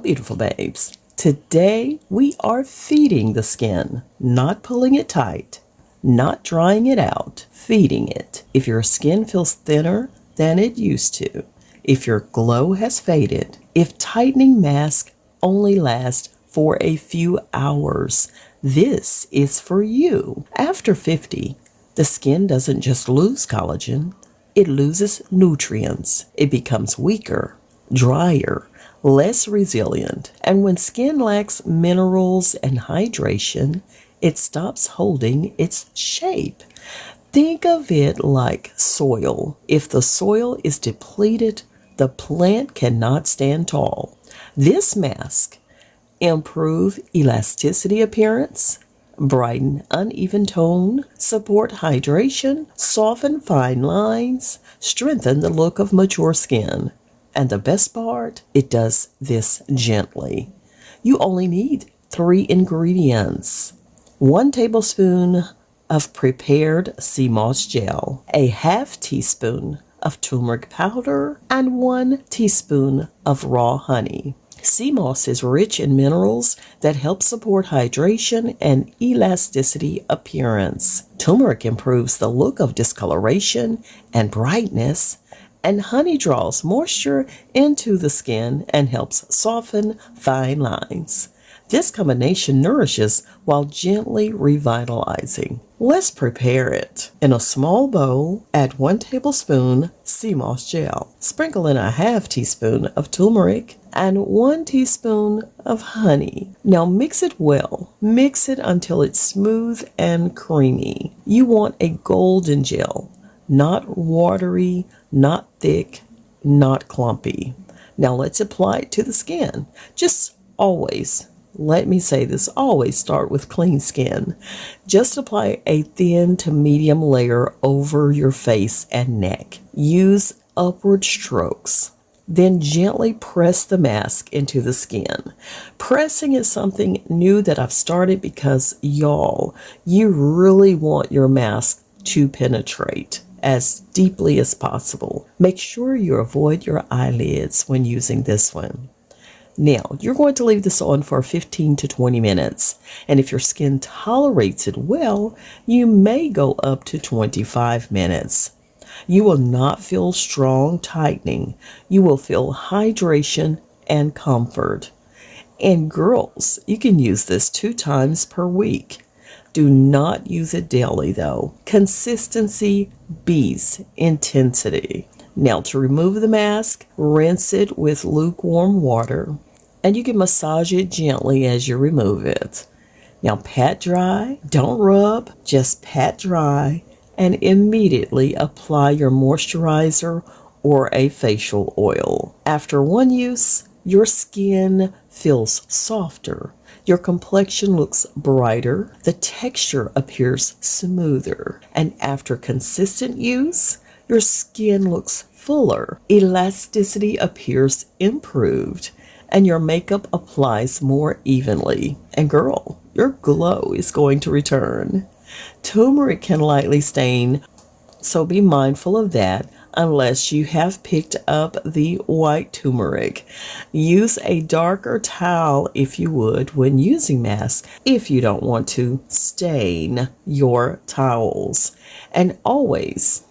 beautiful babes. Today we are feeding the skin, not pulling it tight, not drying it out, feeding it. If your skin feels thinner than it used to, if your glow has faded, if tightening masks only last for a few hours, this is for you. After 50, the skin doesn't just lose collagen, it loses nutrients. It becomes weaker, drier, less resilient. And when skin lacks minerals and hydration, it stops holding its shape. Think of it like soil. If the soil is depleted, the plant cannot stand tall. This mask improve elasticity appearance, brighten uneven tone, support hydration, soften fine lines, strengthen the look of mature skin. And the best part, it does this gently. You only need 3 ingredients. 1 tablespoon of prepared sea moss gel, a half teaspoon of turmeric powder, and 1 teaspoon of raw honey. Sea moss is rich in minerals that help support hydration and elasticity appearance. Turmeric improves the look of discoloration and brightness, and honey draws moisture into the skin and helps soften fine lines. This combination nourishes while gently revitalizing. Let's prepare it. In a small bowl, add 1 tablespoon sea moss gel. Sprinkle in a half teaspoon of turmeric and 1 teaspoon of honey. Now mix it well. Mix it until it's smooth and creamy. You want a golden gel, not watery, not thick, not clumpy. Now let's apply it to the skin. Just always, let me say this, always start with clean skin. Just apply a thin to medium layer over your face and neck. Use upward strokes. Then gently press the mask into the skin. Pressing is something new that I've started because, y'all, you really want your mask to penetrate as deeply as possible. Make sure you avoid your eyelids when using this one. Now, you're going to leave this on for 15 to 20 minutes, and if your skin tolerates it well, you may go up to 25 minutes. You will not feel strong tightening. You will feel hydration and comfort. And girls, you can use this 2 times per week. Do not use it daily though. Consistency beats intensity. Now to remove the mask, rinse it with lukewarm water, and you can massage it gently as you remove it. Now pat dry, don't rub, just pat dry, and immediately apply your moisturizer or a facial oil. After one use, your skin feels softer. Your complexion looks brighter, the texture appears smoother, and after consistent use, your skin looks fuller, elasticity appears improved, and your makeup applies more evenly. And girl, your glow is going to return. Turmeric can lightly stain, so be mindful of that unless you have picked up the white turmeric. Use a darker towel if you would when using masks if you don't want to stain your towels. And always,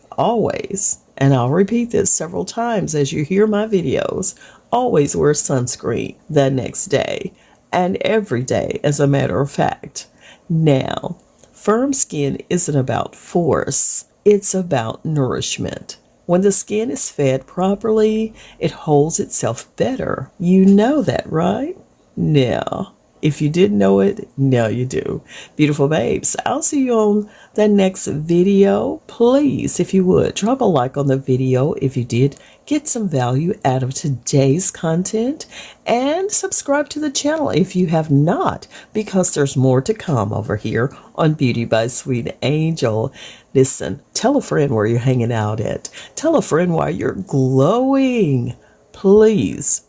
and I'll repeat this several times as you hear my videos, always wear sunscreen the next day and every day, as a matter of fact. Now, firm skin isn't about force, it's about nourishment. When the skin is fed properly, it holds itself better. You know that, right? Now, if you didn't know it, now you do. Beautiful babes, I'll see you on the next video. Please, if you would, drop a like on the video if you did get some value out of today's content, and subscribe to the channel if you have not, because there's more to come over here on Beauty by Sweet Angel. Listen, tell a friend where you're hanging out at. Tell a friend why you're glowing. Please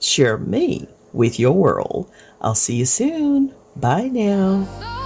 share me with your world. I'll see you soon. Bye now.